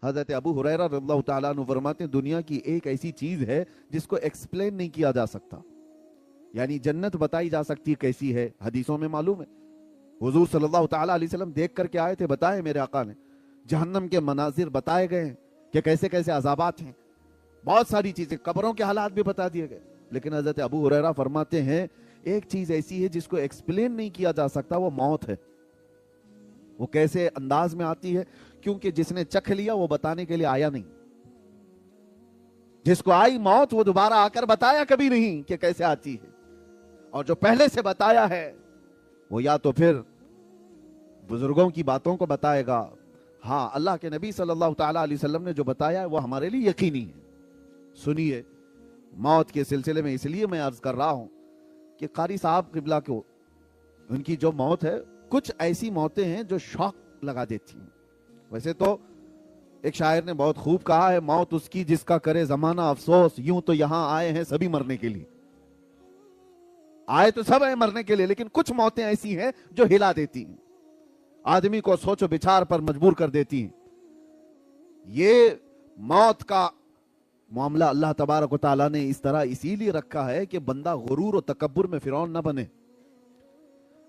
حضرت ابو ہریرہ رضی اللہ تعالیٰ عنہ فرماتے ہیں دنیا کی ایک ایسی چیز ہے جس کو ایکسپلین نہیں کیا جا سکتا. یعنی جنت بتائی جا سکتی کیسی ہے، حدیثوں میں معلوم ہے. حضور صلی اللہ تعالیٰ علیہ وسلم دیکھ کر کے آئے تھے، بتائے میرے آقا نے. جہنم کے مناظر بتائے گئے ہیں کہ کیسے کیسے عذابات ہیں، بہت ساری چیزیں، قبروں کے حالات بھی بتا دیے گئے. لیکن حضرت ابو ہریرہ فرماتے ہیں ایک چیز ایسی ہے جس کو ایکسپلین نہیں کیا جا سکتا، وہ موت ہے. وہ کیسے انداز میں آتی ہے؟ کیونکہ جس نے چکھ لیا وہ بتانے کے لیے آیا نہیں. جس کو آئی موت وہ دوبارہ آ کر بتایا کبھی نہیں کہ کیسے آتی ہے. اور جو پہلے سے بتایا ہے وہ یا تو پھر بزرگوں کی باتوں کو بتائے گا. ہاں، اللہ کے نبی صلی اللہ تعالیٰ علیہ وسلم نے جو بتایا ہے وہ ہمارے لیے یقینی ہے. سنیے، موت کے سلسلے میں اس لیے میں عرض کر رہا ہوں کہ قاری صاحب قبلہ کو ان کی جو موت ہے، کچھ ایسی موتیں ہیں جو شوق لگا دیتی ہیں. ویسے تو ایک شاعر نے بہت خوب کہا ہے، موت اس کی جس کا کرے زمانہ افسوس، یوں تو یہاں آئے ہیں سبھی مرنے کے لیے. آئے تو سب ہیں مرنے کے لیے، لیکن کچھ موتیں ایسی ہیں جو ہلا دیتی ہیں، آدمی کو سوچ و بچار پر مجبور کر دیتی ہیں. یہ موت کا معاملہ اللہ تبارک و تعالیٰ نے اس طرح اسی لیے رکھا ہے کہ بندہ غرور و تکبر میں فرعون نہ بنے.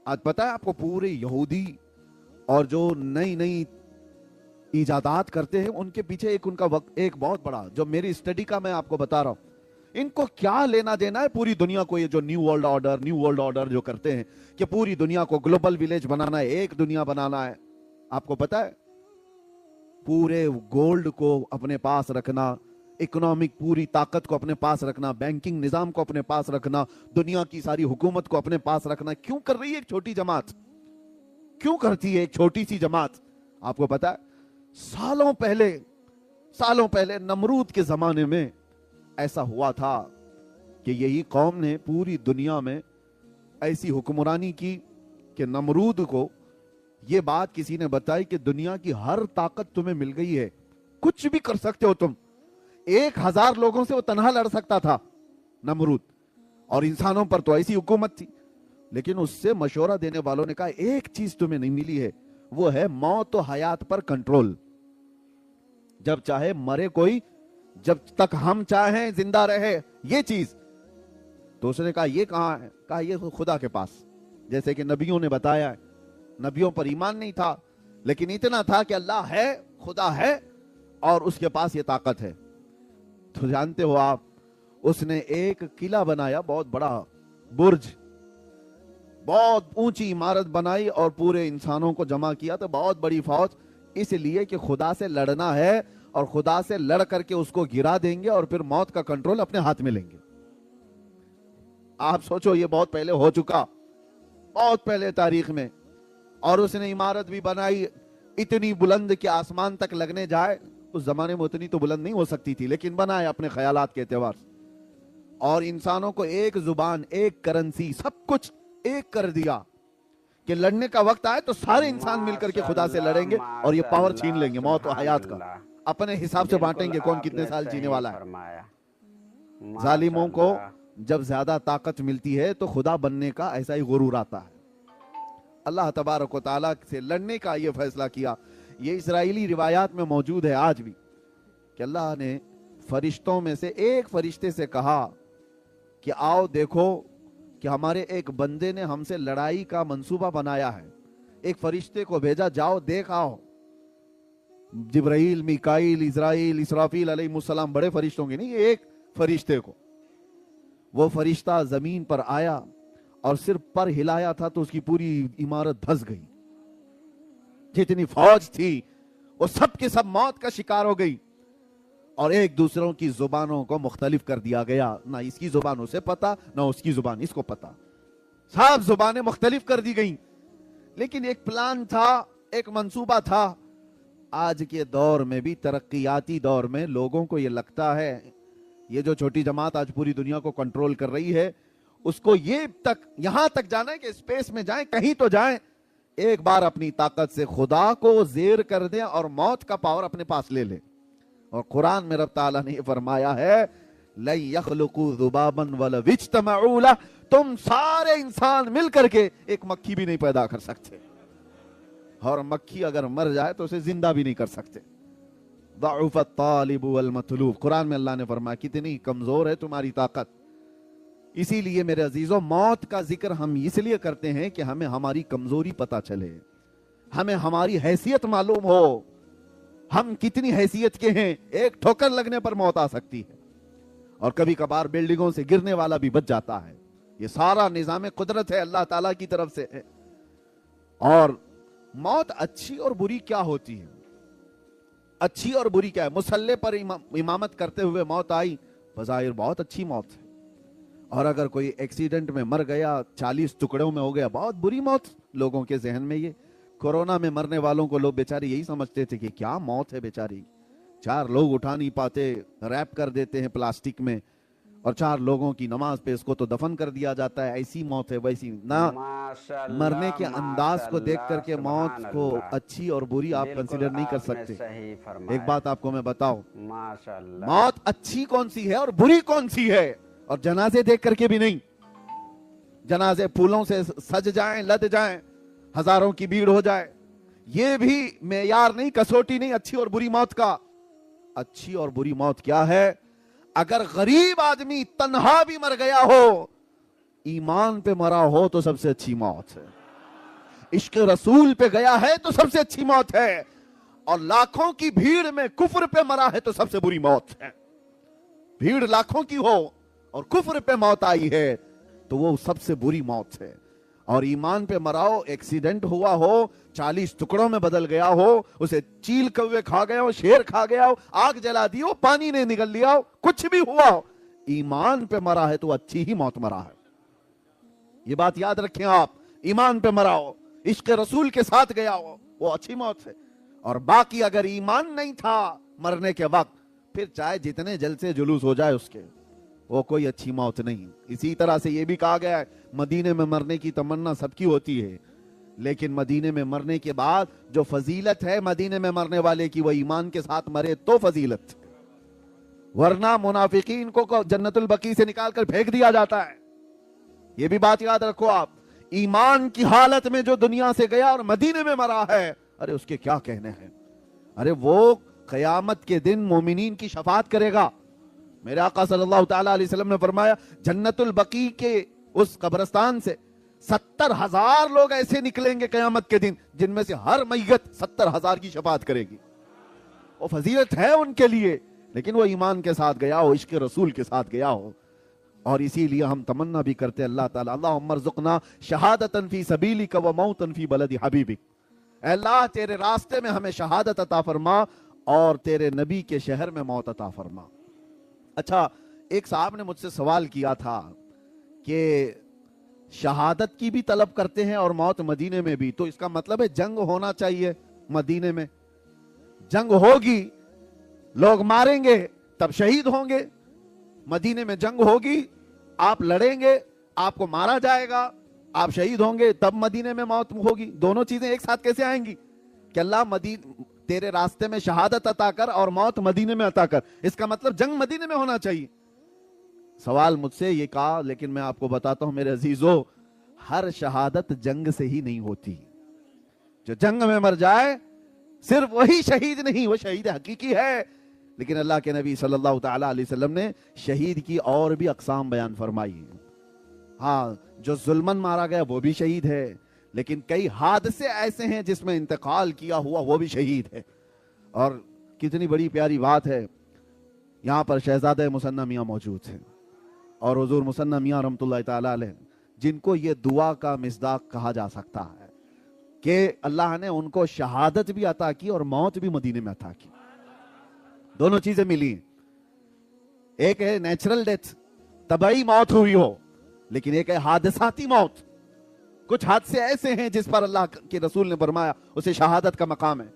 آج پتہ ہے آپ کو، پورے یہودی اور جو نئی نئی ایجادات کرتے ہیں ان کے پیچھے ان کا وقت ایک بہت بڑا، جو میری اسٹڈی کا میں آپ کو بتا رہا ہوں، ان کو کیا لینا دینا ہے پوری دنیا کو. یہ جو نیو ورلڈ آرڈر جو کرتے ہیں کہ پوری دنیا کو گلوبل ولیج بنانا ہے، ایک دنیا بنانا ہے. آپ کو پتا ہے پورے گولڈ کو اپنے پاس رکھنا، اکنامک پوری طاقت کو اپنے پاس رکھنا، بینکنگ نظام کو اپنے پاس رکھنا، دنیا کی ساری حکومت کو اپنے پاس رکھنا، کیوں کر رہی ہے ایک چھوٹی جماعت؟ کیوں کرتی ہے ایک چھوٹی سی جماعت؟ آپ کو پتا ہے سالوں پہلے نمرود کے زمانے میں ایسا ہوا تھا کہ یہی قوم نے پوری دنیا میں ایسی حکمرانی کی کہ نمرود کو یہ بات کسی نے بتائی کہ دنیا کی ہر طاقت تمہیں مل گئی ہے، کچھ بھی کر سکتے ہو تم. 1000 لوگوں سے وہ تنہا لڑ سکتا تھا نمرود، اور انسانوں پر تو ایسی حکومت تھی. لیکن اس سے مشورہ دینے والوں نے کہا ایک چیز تمہیں نہیں ملی ہے، وہ ہے موت و حیات پر کنٹرول. جب چاہے مرے کوئی، جب تک ہم چاہیں زندہ رہے، یہ چیز. تو اس نے کہا یہ کہاں ہے؟ کہا یہ خدا کے پاس. جیسے کہ نبیوں نے بتایا ہے، نبیوں پر ایمان نہیں تھا لیکن اتنا تھا کہ اللہ ہے، خدا ہے اور اس کے پاس یہ طاقت ہے. تو جانتے ہو آپ، اس نے ایک قلعہ بنایا، بہت بڑا برج، بہت اونچی عمارت بنائی اور پورے انسانوں کو جمع کیا. تو بہت بڑی فوج، اس لیے کہ خدا سے لڑنا ہے اور خدا سے لڑ کر کے اس کو گرا دیں گے اور پھر موت کا کنٹرول اپنے ہاتھ میں لیں گے. آپ سوچو، یہ بہت پہلے ہو چکا، بہت پہلے تاریخ میں. اور اس نے عمارت بھی بنائی اتنی بلند کہ آسمان تک لگنے جائے. اس زمانے میں اتنی تو بلند نہیں ہو سکتی تھی، لیکن بنائے اپنے خیالات کے اعتبار سے. اور انسانوں کو ایک زبان، ایک کرنسی، سب کچھ ایک کر دیا کہ لڑنے کا وقت آئے تو سارے انسان مل کر کے خدا سے لڑیں گے اور یہ پاور چھین لیں گے موت و حیات کا. اپنے حساب سے بانٹیں گے کون کتنے سال جینے والا ہے. ظالموں کو جب زیادہ طاقت ملتی ہے تو خدا بننے کا ایسا ہی غرور آتا ہے. اللہ تبارک و تعالیٰ سے لڑنے کا یہ فیصلہ کیا. یہ اسرائیلی روایات میں موجود ہے آج بھی کہ اللہ نے فرشتوں میں سے ایک فرشتے سے کہا کہ آؤ دیکھو کہ ہمارے ایک بندے نے ہم سے لڑائی کا منصوبہ بنایا ہے. ایک فرشتے کو بھیجا، جاؤ دیکھ آؤ. جبرائیل، میکائیل، اسرائیل، اسرافیل علیہ السلام بڑے فرشتوں کے نہیں، ایک فرشتے کو. وہ فرشتہ زمین پر آیا اور صرف پر ہلایا تھا تو اس کی پوری عمارت دھس گئی. جتنی فوج تھی وہ سب کے سب موت کا شکار ہو گئی اور ایک دوسروں کی زبانوں کو مختلف کر دیا گیا. نہ اس کی زبان اسے پتا، نہ اس کی زبان اس کو پتا، سب زبانیں مختلف کر دی گئیں. لیکن ایک پلان تھا، ایک منصوبہ تھا. آج کے دور میں بھی، ترقیاتی دور میں، لوگوں کو یہ لگتا ہے یہ جو چھوٹی جماعت آج پوری دنیا کو کنٹرول کر رہی ہے، اس کو یہ تک یہاں تک جانا ہے کہ اسپیس میں جائیں، کہیں تو جائیں، ایک بار اپنی طاقت سے خدا کو زیر کر دیں اور موت کا پاور اپنے پاس لے لیں. اور قرآن میں رب تعالیٰ نے یہ فرمایا ہے لَن يَخْلُقُوا ذُبَابًا وَلَوِ اجْتَمَعُوا لَهُ، تم سارے انسان مل کر کے ایک مکھی بھی نہیں پیدا کر سکتے، اور مکھی اگر مر جائے تو اسے زندہ بھی نہیں کر سکتے. ضعف الطالب والمطلوب. قرآن میں اللہ نے فرمایا کتنی کمزور ہے تمہاری طاقت. اسی لیے میرے عزیزوں موت کا ذکر ہم اس لیے کرتے ہیں کہ ہمیں ہماری کمزوری پتہ چلے, ہمیں ہماری حیثیت معلوم ہو, ہم کتنی حیثیت کے ہیں. ایک ٹھوکر لگنے پر موت آ سکتی ہے, اور کبھی کبھار بلڈنگوں سے گرنے والا بھی بچ جاتا ہے. یہ سارا نظام قدرت ہے اللہ تعالیٰ کی طرف سے ہے. اور موت اچھی اور بری کیا ہوتی ہے؟ اچھی اور بری کیا ہے؟ مسلح پر امامت کرتے ہوئے موت آئی, بظاہر بہت اچھی موت ہے. اور اگر کوئی ایکسیڈنٹ میں مر گیا, 40 ٹکڑوں میں ہو گیا, بہت بری موت. لوگوں کے ذہن میں یہ کورونا میں مرنے والوں کو لوگ بیچارے یہی سمجھتے تھے کہ کیا موت ہے بیچاری, 4 لوگ اٹھا نہیں پاتے, ریپ کر دیتے ہیں پلاسٹک میں, اور 4 لوگوں کی نماز پہ اس کو تو دفن کر دیا جاتا ہے. ایسی موت ہے ویسی نہ. مرنے کے انداز کو دیکھ کر کے موت کو اچھی اور بری آپ کنسیڈر نہیں کر سکتے. ایک بات آپ کو میں بتاؤں, موت اچھی کون سی ہے اور بری کون سی ہے؟ اور جنازے دیکھ کر کے بھی نہیں. جنازے پھولوں سے سج جائیں, لد جائیں, ہزاروں کی بھیڑ ہو جائے, یہ بھی معیار نہیں, کسوٹی نہیں اچھی اور بری موت کا. اچھی اور بری موت کیا ہے؟ اگر غریب آدمی تنہا بھی مر گیا ہو, ایمان پہ مرا ہو تو سب سے اچھی موت ہے. عشق رسول پہ گیا ہے تو سب سے اچھی موت ہے. اور لاکھوں کی بھیڑ میں کفر پہ مرا ہے تو سب سے بری موت ہے. بھیڑ لاکھوں کی ہو اور کفر پہ موت آئی ہے تو وہ سب سے بری موت ہے. اور ایمان پہ مراؤ, ایکسیڈنٹ ہوا ہو, 40 ٹکڑوں میں بدل گیا ہو, اسے چیل کوے کھا گیا ہو, شیر کھا گیا ہو, آگ جلا دی ہو, پانی نے نگل لیا ہو, کچھ بھی ہوا ہو, ایمان پہ مرا ہے تو اچھی ہی موت مرا ہے. یہ بات یاد رکھیں آپ. ایمان پہ مرا ہو, عشق رسول کے ساتھ گیا ہو, وہ اچھی موت ہے. اور باقی اگر ایمان نہیں تھا مرنے کے وقت, پھر چاہے جتنے جلسے جلوس ہو جائے اس کے, وہ کوئی اچھی موت نہیں. اسی طرح سے یہ بھی کہا گیا ہے مدینے میں مرنے کی تمنا سب کی ہوتی ہے, لیکن مدینے میں مرنے کے بعد جو فضیلت ہے مدینے میں مرنے والے کی, وہ ایمان کے ساتھ مرے تو فضیلت, ورنہ منافقین کو جنت البقیع سے نکال کر پھینک دیا جاتا ہے. یہ بھی بات یاد رکھو آپ. ایمان کی حالت میں جو دنیا سے گیا اور مدینے میں مرا ہے, ارے اس کے کیا کہنے ہیں. ارے وہ قیامت کے دن مومنین کی شفاعت کرے گا. میرے آقا صلی اللہ تعالیٰ علیہ وسلم نے فرمایا جنت البقیع کے اس قبرستان سے 70,000 لوگ ایسے نکلیں گے قیامت کے دن, جن میں سے ہر میت 70,000 کی شفاعت کرے گی. وہ فضیلت ہے ان کے لیے, لیکن وہ ایمان کے ساتھ گیا ہو, عشق رسول کے ساتھ گیا ہو. اور اسی لیے ہم تمنا بھی کرتے اللہ تعالیٰ, اللہم ارزقنا شہادتاً فی سبیلک و موتاً فی بلد حبیبک. اے اللہ تیرے راستے میں ہمیں شہادت عطا فرما اور تیرے نبی کے شہر میں موت عطا فرما. اچھا, ایک صاحب نے مجھ سے سوال کیا تھا کہ شہادت کی بھی طلب کرتے ہیں اور موت مدینے میں بھی, تو اس کا مطلب ہے جنگ ہونا چاہیے مدینے میں. جنگ ہوگی, لوگ ماریں گے تب شہید ہوں گے. مدینے میں جنگ ہوگی, آپ لڑیں گے, آپ کو مارا جائے گا, آپ شہید ہوں گے, تب مدینے میں موت ہوگی. دونوں چیزیں ایک ساتھ کیسے آئیں گی کہ اللہ تیرے راستے میں شہادت عطا کر اور موت مدینے میں عطا کر؟ اس کا مطلب جنگ مدینے میں ہونا چاہیے. سوال مجھ سے یہ کہا, لیکن میں آپ کو بتاتا ہوں میرے عزیزو, ہر شہادت جنگ سے ہی نہیں ہوتی. جو جنگ میں مر جائے صرف وہی شہید نہیں, وہ شہید حقیقی ہے. لیکن اللہ کے نبی صلی اللہ تعالیٰ علیہ وسلم نے شہید کی اور بھی اقسام بیان فرمائی. ہاں, جو ظلمن مارا گیا وہ بھی شہید ہے, لیکن کئی حادثے ایسے ہیں جس میں انتقال کیا ہوا وہ بھی شہید ہے. اور کتنی بڑی پیاری بات ہے, یہاں پر شہزادہ مصنع میاں موجود ہیں اور حضور مصنع میاں رحمۃ اللہ تعالیٰ علیہ, جن کو یہ دعا کا مصداق کہا جا سکتا ہے کہ اللہ نے ان کو شہادت بھی عطا کی اور موت بھی مدینے میں عطا کی. دونوں چیزیں ملی. ایک ہے نیچرل ڈیتھ, طبعی موت ہوئی ہو, لیکن ایک ہے حادثاتی موت. کچھ حادثے ایسے ہیں جس پر اللہ کے رسول نے فرمایا اسے شہادت کا مقام ہے.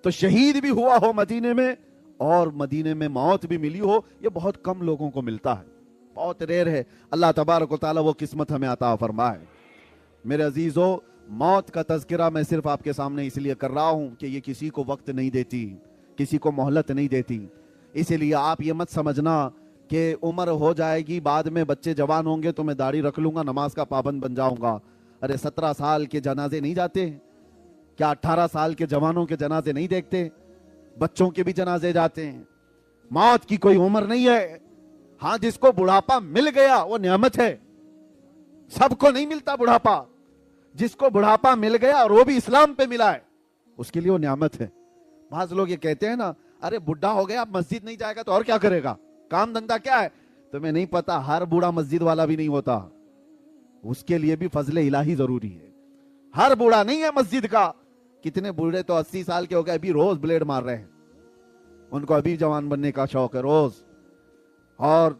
تو شہید بھی ہوا ہو مدینے میں اور مدینے میں موت بھی ملی ہو, یہ بہت کم لوگوں کو ملتا ہے, بہت ریئر ہے. اللہ تبارک و تعالیٰ وہ قسمت ہمیں عطا فرمائے. میرے عزیزو, موت کا تذکرہ میں صرف آپ کے سامنے اس لیے کر رہا ہوں کہ یہ کسی کو وقت نہیں دیتی, کسی کو مہلت نہیں دیتی. اسی لیے آپ یہ مت سمجھنا کہ عمر ہو جائے گی, بعد میں بچے جوان ہوں گے تو میں داڑھی رکھ لوں گا, نماز کا پابند بن جاؤں گا. ارے 17 سال کے جنازے نہیں جاتے کیا؟ 18 سال کے جوانوں کے جنازے نہیں دیکھتے बच्चों के भी जनाजे जाते हैं। मौत की कोई उम्र नहीं है। हाँ, जिसको बुढ़ापा मिल गया वो नेमत है, सबको नहीं मिलता बुढ़ापा। जिसको बुढ़ापा मिल गया और वो भी इस्लाम पे मिला है, उसके लिए वो नेमत है। बाज लोग ये कहते हैं ना, अरे बुढ़ा हो गया, अब मस्जिद नहीं जाएगा तो और क्या करेगा, काम धंधा क्या है। तुम्हें नहीं पता, हर बूढ़ा मस्जिद वाला भी नहीं होता, उसके लिए भी फजले इलाही जरूरी है। हर बूढ़ा नहीं है मस्जिद का। कितने बूढ़े तो 80 साल के हो गए, अभी रोज ब्लेड मार रहे हैं, उनको अभी जवान बनने का शौक है रोज। और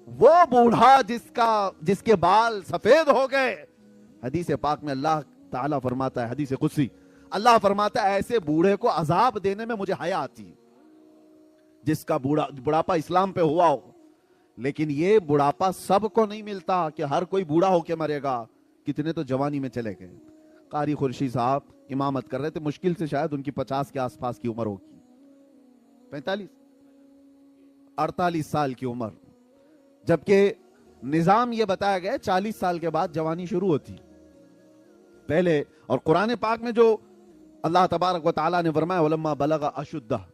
वो बूढ़ा जिसके बाल सफेद हो गए, हदीस पाक में अल्लाह ताला फरमाता है, हदीस कुदसी, अल्लाह फरमाता है ऐसे बूढ़े को अजाब देने में मुझे हया आती है, जिसका बुढ़ापा इस्लाम पे हुआ हो। लेकिन ये बुढ़ापा सबको नहीं मिलता कि हर कोई बूढ़ा होके मरेगा। कितने तो जवानी में चले गए। कारी खुर्शी साहब इमामत कर रहे थे, मुश्किल से शायद उनकी 50 के आसपास की उम्र होगी, 45 48 साल की उम्र, जबकि निजाम ये बताया गया 40 साल के बाद जवानी शुरू होती पहले। और कुरान पाक में जो अल्लाह तबारक व तआला ने फरमाया वलम्मा बलगा अशुद्दा,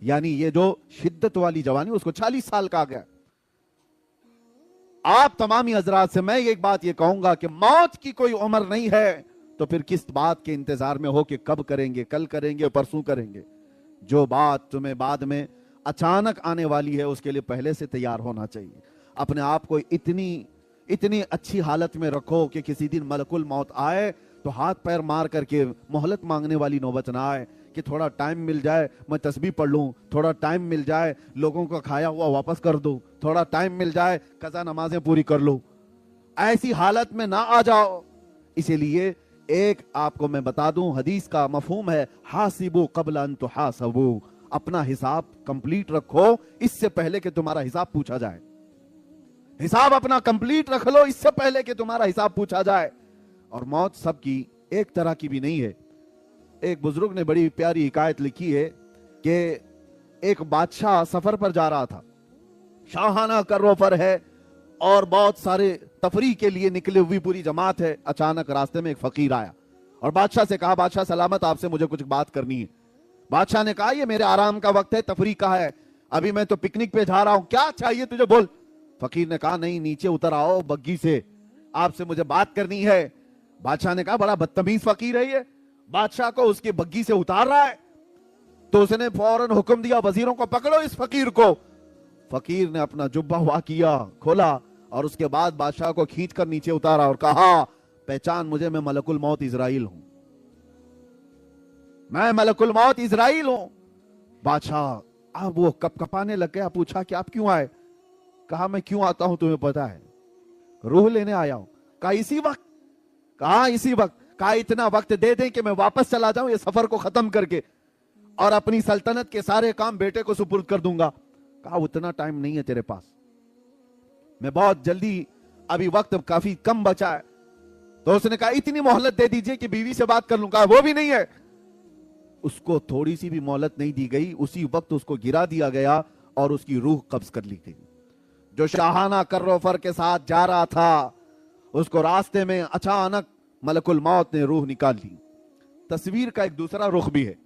यानी ये जो शिद्दत वाली जवानी उसको 40 साल का आ गया। आप तमामी हजरात से मैं एक बात ये कहूंगा कि मौत की कोई उम्र नहीं है, तो फिर किस बात के इंतजार में हो कि कब करेंगे, कल करेंगे, परसों करेंगे। जो बात तुम्हें बाद में अचानक आने वाली है उसके लिए पहले से तैयार होना चाहिए। अपने आप को इतनी अच्छी हालत में रखो कि किसी दिन मलकुल मौत आए तो हाथ पैर मार करके मोहलत मांगने वाली नौबत ना आए कि थोड़ा टाइम मिल जाए मैं तस्बीह पढ़ लूं, थोड़ा टाइम मिल जाए लोगों का खाया हुआ वापस कर दूं, थोड़ा टाइम मिल जाए कज़ा नमाजें पूरी कर लूं। ऐसी हालत में ना आ जाओ। इसीलिए एक आपको मैं बता दूं, हदीस का मफहूम है हासिबु क़ब्ल अन तुहासबु, अपना हिसाब कंप्लीट रखो इससे पहले कि तुम्हारा हिसाब पूछा जाए। हिसाब अपना कंप्लीट रख लो इससे पहले कि तुम्हारा हिसाब पूछा जाए। और मौत सबकी एक तरह की भी नहीं है। एक बुजुर्ग ने बड़ी प्यारी हिकायत लिखी है कि एक बादशाह सफर पर जा रहा था, शाहाना कर्रोफर है और बहुत सारे तफरीह के लिए निकले हुई पूरी जमात है। अचानक रास्ते में एक फकीर आया और बादशाह से कहा, बादशाह सलामत, आपसे मुझे कुछ बात करनी है। बादशाह ने कहा, ये मेरे आराम का वक्त है, तफरीह का है, अभी मैं तो पिकनिक पे जा रहा हूं, क्या चाहिए तुझे बोल। फकीर ने कहा, नहीं नीचे उतर आओ बग्गी से, आपसे मुझे बात करनी है। बादशाह ने कहा, बड़ा बदतमीज फकीर है ये, बादशाह को उसकी बग्गी से उतार रहा है। तो उसने फौरन हुक्म दिया, वजीरों को पकड़ो इस फकीर को। फकीर ने अपना जुब्बा हुआ किया, खोला और उसके बाद बादशाह को खींचकर नीचे उतारा और कहा, पहचान मुझे, मैं मलकुल मौत इजराइल हूं, मैं मलकुल मौत इजराइल हूं। बादशाह अब वो कपकपाने लग गया, पूछा कि आप क्यों आए। कहा, मैं क्यों आता हूं तुम्हें पता है, रूह लेने आया हूं। कहा, इसी वक्त। कहा, इसी वक्त। कहा, इतना वक्त दे दें कि मैं वापस चला जाऊं ये सफर को खत्म करके और अपनी सल्तनत के सारे काम बेटे को सुपुर्द कर दूंगा। कहा, उतना टाइम नहीं है तेरे पास, मैं बहुत जल्दी, अभी वक्त काफी कम बचा है। तो उसने कहा, इतनी मोहलत दे दीजिए कि बीवी से बात कर लूंगा। वो भी नहीं है। उसको थोड़ी सी भी मोहलत नहीं दी गई, उसी वक्त उसको गिरा दिया गया और उसकी रूह कब्ज कर ली गई। जो शाहाना कर्रोफर के साथ जा रहा था उसको रास्ते में अचानक मलकुल मौत ने रूह निकाल ली। तस्वीर का एक दूसरा रुख भी है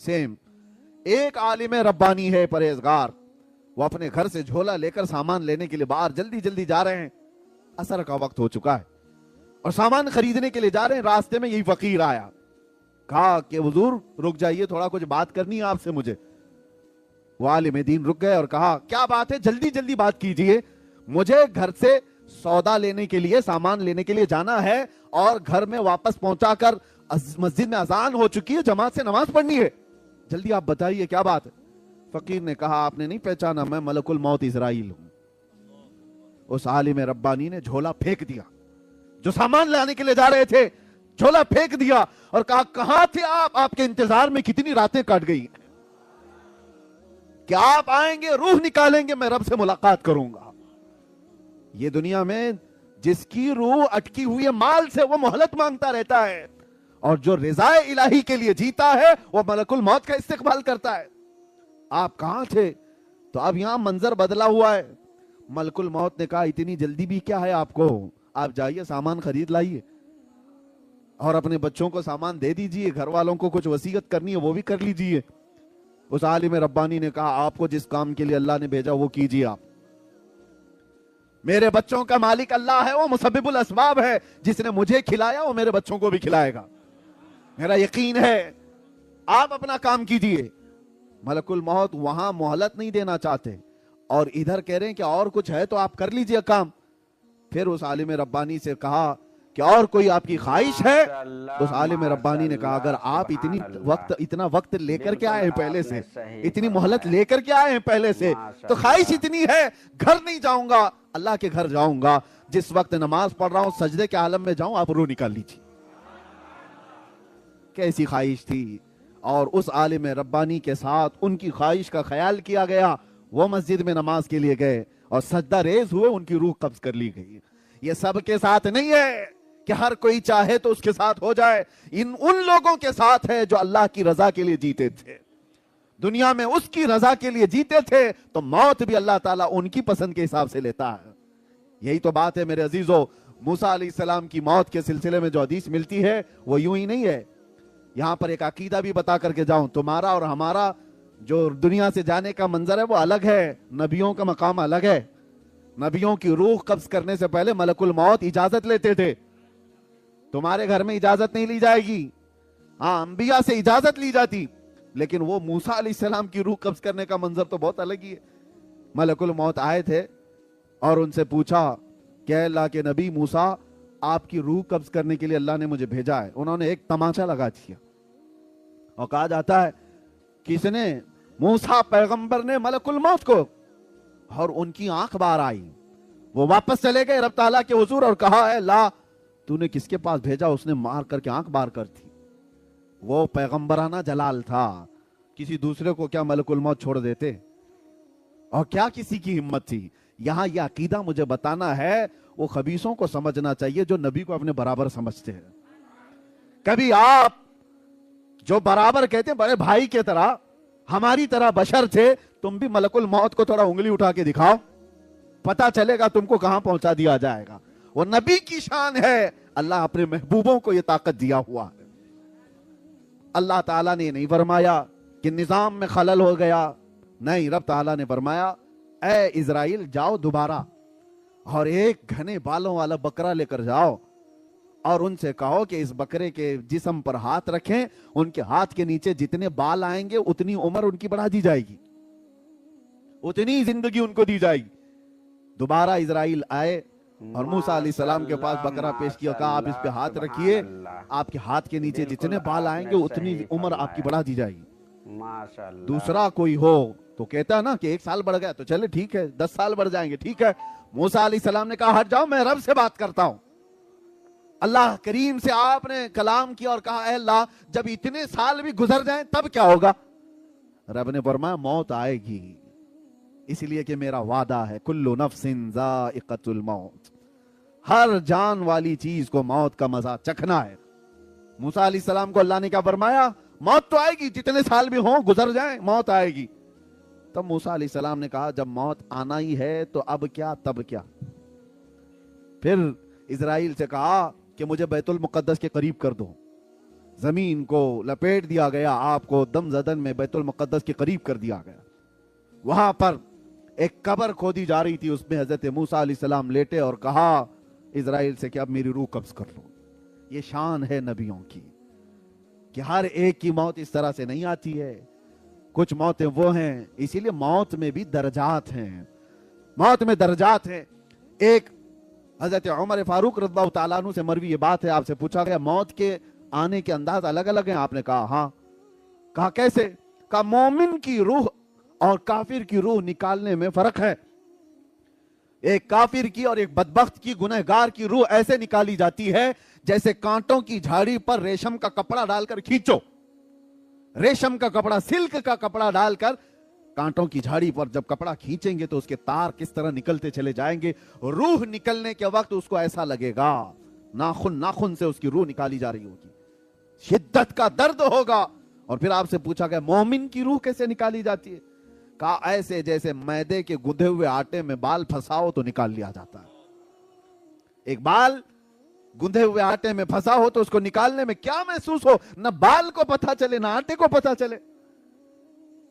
सेम। एक आलिम रब्बानी है, परहेजगार, वो अपने घर से झोला लेकर सामान लेने के लिए बाहर जल्दी जल्दी जा रहे हैं। असर का वक्त हो चुका है और सामान खरीदने के लिए जा रहे हैं। रास्ते में यही फकीर आया, कहा कि हुजूर रुक जाइए, थोड़ा कुछ बात करनी है आपसे मुझे। वो आलिम दीन रुक गए और कहा, क्या बात है, जल्दी जल्दी बात कीजिए, मुझे घर से सौदा लेने के लिए, सामान लेने के लिए जाना है और घर में वापस पहुंचाकर मस्जिद में अजान हो चुकी है, जमात से नमाज पढ़नी है, जल्दी आप बताइए क्या बात है। फकीर ने कहा, आपने नहीं पहचाना, मैं मलकुल मौत इजराइल हूं। उस आलिम रब्बानी ने झोला फेंक दिया, जो सामान लाने के लिए जा रहे थे, झोला फेंक दिया और कहा, कहां थे आप, आपके इंतजार में कितनी रातें कट गई, क्या आप आएंगे, रूह निकालेंगे, मैं रब से मुलाकात करूंगा। ये दुनिया में जिसकी रूह अटकी हुई है माल से, वो मोहलत मांगता रहता है, और जो रिज़ाए इलाही के लिए जीता है वो मलकुल मौत का इस्तेकबाल करता है। आप कहां थे, तो अब यहां मंजर बदला हुआ है। मलकुल मौत ने कहा, इतनी जल्दी भी क्या है आपको, आप जाइए सामान खरीद लाइए और अपने बच्चों को सामान दे दीजिए, घर वालों को कुछ वसीयत करनी है वो भी कर लीजिए। उस आलिम रब्बानी ने कहा, आपको जिस काम के लिए अल्लाह ने भेजा वो कीजिए आप। मेरे बच्चों का मालिक अल्लाह है, वो मुसब्बिबुल असबाब है। जिसने मुझे खिलाया वो मेरे बच्चों को भी खिलाएगा, मेरा यकीन है। आप अपना काम कीजिए। मलकुल मौत वहां मोहलत नहीं देना चाहते और इधर कह रहे हैं कि और कुछ है तो आप कर लीजिए काम। फिर उस आलिम रब्बानी से कहा कि और कोई आपकी ख्वाहिश है? तो उस आलिम रब्बानी ने कहा, अगर आप इतना वक्त लेकर के आए हैं पहले से, इतनी मोहलत लेकर के आए हैं पहले से, तो ख्वाहिश इतनी है, घर नहीं जाऊंगा, अल्लाह के घर जाऊंगा। जिस वक्त नमाज पढ़ रहा हूं सजदे के आलम में जाऊं, आप रूह निकाल लीजिए। कैसी ख्वाहिश थी। और उस आलिम रब्बानी के साथ उनकी ख्वाहिश का ख्याल किया गया। वो मस्जिद में नमाज के लिए गए और सजदा रेज हुए, उनकी रूह कब्ज कर ली गई। ये सबके साथ नहीं है कि हर कोई चाहे तो उसके साथ हो जाए। उन लोगों के साथ है जो अल्लाह की रजा के लिए जीते थे, दुनिया में उसकी रजा के लिए जीते थे, तो मौत भी अल्लाह ताला उनकी पसंद के हिसाब से लेता है। यही तो बात है मेरे अजीजों। मूसा अलैहिस्सलाम की मौत के सिलसिले में जो हदीस मिलती है वो यूं ही नहीं है। यहां पर एक अकीदा भी बता करके जाऊं, तुम्हारा और हमारा जो दुनिया से जाने का मंजर है वो अलग है, नबियों का मकाम अलग है। नबियों की रूह कब्ज करने से पहले मलकुल मौत इजाजत लेते थे। तुम्हारे घर में इजाजत नहीं ली जाएगी, हाँ अंबिया से इजाजत ली जाती, लेकिन वो मूसा अलैहिस्सलाम की रूह कब्ज करने का मंजर तो बहुत अलग ही है। मलकुल मौत आए थे और उनसे पूछा कि अल्लाह के नबी मूसा, आपकी रूह कब्ज करने के लिए अल्लाह ने मुझे भेजा है। उन्होंने एक तमाचा लगा दिया और कहा जाता है किसने, मूसा पैगंबर ने मलकुल मौत को, और उनकी आंख बाहर आई। वो वापस चले गए रब ताला के हुजूर और कहा, है ला तूने किसके पास भेजा? उसने मार करके आंख बाहर कर दी। वो पैगंबराना जलाल था, किसी दूसरे को क्या मलकुल मौत छोड़ देते? और क्या किसी की हिम्मत थी? यहां यह अकीदा मुझे बताना है, वो खबीसों को समझना चाहिए जो नबी को अपने बराबर समझते हैं। कभी आप जो बराबर कहते हैं, बड़े भाई के तरह, हमारी तरह बशर थे, तुम भी मलकुल मौत को थोड़ा उंगली उठा के दिखाओ, पता चलेगा तुमको कहां पहुंचा दिया जाएगा। वो नबी की शान है, अल्लाह अपने महबूबों को यह ताकत दिया हुआ है। अल्लाह ताला ने नहीं फरमाया कि निजाम में खलल हो गया, नहीं, रब ताला ने फरमाया, ए इजराइल जाओ दोबारा और एक घने बालों वाला बकरा लेकर जाओ और उनसे कहो कि इस बकरे के जिस्म पर हाथ रखें, उनके हाथ के नीचे जितने बाल आएंगे उतनी उम्र उनकी बढ़ा दी जाएगी, उतनी जिंदगी उनको दी जाएगी। दोबारा इजराइल आए और मूसा अलैहिस्सलाम के पास बकरा पेश किया, कहा आप इस पे हाथ रखिए, आपके हाथ के नीचे जितने बाल आएंगे उतनी उम्र आपकी बढ़ा दी जाएगी। माशाअल्लाह। दूसरा कोई हो तो कहता है ना कि 1 साल बढ़ गया तो चले ठीक है, 10 साल बढ़ जाएंगे ठीक है। मूसा अलैहिस्सलाम ने कहा हट जाओ, मैं रब से बात करता हूं। अल्लाह करीम से आपने कलाम किया और कहा, अल्लाह जब इतने साल भी गुजर जाएं तब क्या होगा? रब ने फरमाया मौत आएगी, इसलिए कि मेरा वादा है, कुल्लु नफ्सिन ज़ाइक़तुल मौत, हर जान वाली चीज को मौत का मजा चखना है। मूसा अलैहिस्सलाम को अल्लाह ने क्या फरमाया? मौत तो आएगी, जितने साल भी हो गुजर जाएं मौत आएगी। तब मूसा अलैहिस्सलाम ने कहा जब मौत आना ही है तो अब क्या तब क्या? फिर इजराइल से कहा कि मुझे बैतुल मुक़द्दस के करीब कर दो। जमीन को लपेट दिया गया, आपको दम जदन में बैतुल मुक़द्दस के करीब कर दिया गया। वहां पर एक कब्र खोदी जा रही थी, उसमें हजरत मूसा अलैहिस्सलाम लेटे और कहा इजराइल से कि अब मेरी रूह कब्ज कर लो। ये शान है नबियों की कि हर एक की मौत इस तरह से नहीं आती है। कुछ मौतें वो हैं, इसीलिए मौत में भी दर्जात हैं, मौत में दर्जात हैं। एक हजरत उमर फारूक रज़ियल्लाहु ताला अन्हु से मरवी ये बात है, आपसे पूछा गया मौत के आने के अंदाज अलग अलग हैं? आपने कहा हाँ। कहा कैसे? कहा मोमिन की रूह और काफिर की रूह निकालने में फर्क है। एक काफिर की और एक बदबख्त की, गुनहगार की रूह ऐसे निकाली जाती है जैसे कांटों की झाड़ी पर रेशम का कपड़ा डालकर खींचो। रेशम का कपड़ा, सिल्क का कपड़ा डालकर कांटों की झाड़ी पर जब कपड़ा खींचेंगे तो उसके तार किस तरह निकलते चले जाएंगे। रूह निकलने के वक्त उसको ऐसा लगेगा नाखून नाखून से उसकी रूह निकाली जा रही होगी, शिद्दत का दर्द होगा। और फिर आपसे पूछा गया मोमिन की रूह कैसे निकाली जाती है? कहा ऐसे जैसे मैदे के गुंदे हुए आटे में बाल फंसाओ तो निकाल लिया जाता है। एक बाल गुंदे हुए आटे में फंसा हो तो उसको निकालने में क्या महसूस हो, न बाल को पता चले न आटे को पता चले।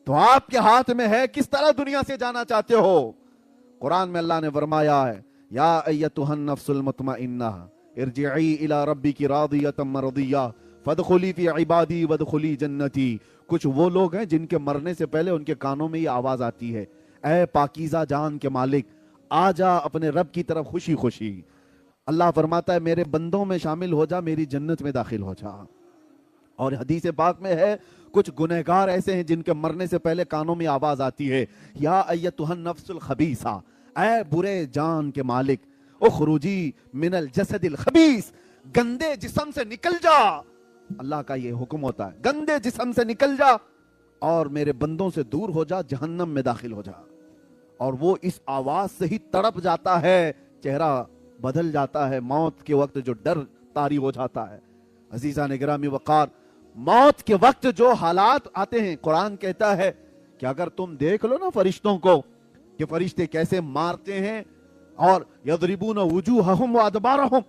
तो आपके हाथ में है किस तरह दुनिया से जाना चाहते हो। कुरान में अल्लाह ने फरमाया है, या अय्यतुहन नफ्सुल मुतमइन्ना इरजिई इला रब्बिकी रादियतम मरदिया फदखुली फी इबादी वदखुली जन्नती। कुछ वो लोग हैं जिनके मरने से पहले उनके कानों में ये आवाज आती है, ऐ पाकीज़ा जान के मालिक, आजा अपने रब की तरफ खुशी खुशी। अल्लाह फरमाता है, मेरे बंदों में शामिल हो जा, मेरी जन्नत में दाखिल हो जा। और हदीस पाक में है, कुछ गुनहगार ऐसे हैं जिनके मरने से पहले कानों में आवाज आती है, या अय्यतुहन नफ्सुल खबीसा, ऐ बुरे जान के मालिक, उखरुजी मिनल जसदिल खबीस, गंदे जिस्म से निकल जा। अल्लाह का ये हुक्म होता है, गंदे जिस्म से निकल जा और मेरे बंदों से दूर हो जा, जहन्नम में दाखिल हो जा। और वो इस आवाज से ही तड़प जाता है, चेहरा बदल जाता है, मौत के वक्त जो डर तारी हो जाता है। अजीजा ने गिरामी वकार, मौत के वक्त जो हालात आते हैं, कुरान कहता है कि अगर तुम देख लो ना फरिश्तों को, कि फरिश्ते कैसे मारते हैं, और यदरिबूना वुजूहहुम व अदबारहुम,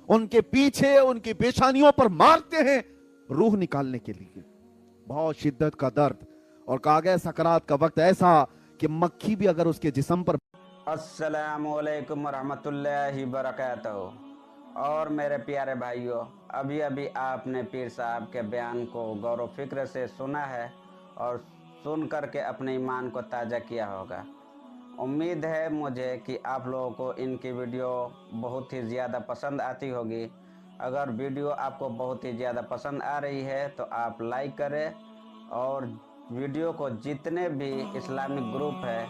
उनके पीछे उनकी पेशानियों पर मारते हैं रूह निकालने के लिए, बहुत शिद्दत का दर्द। और कहा गया सकरात का वक्त ऐसा कि मक्खी भी अगर उसके जिस्म पर। अस्सलामुअलैकुम रहमतुल्लाहि बरकातहू। और मेरे प्यारे भाइयों, अभी अभी आपने पीर साहब के बयान को गौर व फिक्र से सुना है और सुन करके अपने ईमान को ताज़ा किया होगा। उम्मीद है मुझे कि आप लोगों को इनकी वीडियो बहुत ही ज़्यादा पसंद आती होगी। अगर वीडियो आपको बहुत ही ज़्यादा पसंद आ रही है तो आप लाइक करें और वीडियो को जितने भी इस्लामिक ग्रुप है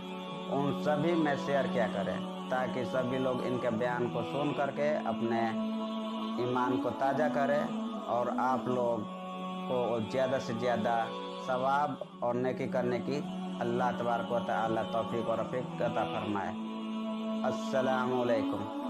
उन सभी में शेयर किया करें, ताकि सभी लोग इनके बयान को सुन करके अपने ईमान को ताज़ा करें और आप लोग को ज़्यादा से ज़्यादा सवाब और नेकी करने की अल्लाह तबारक व तआला तौफीक और रफ़ीक अता फरमाए। अस्सलामु अलैकुम।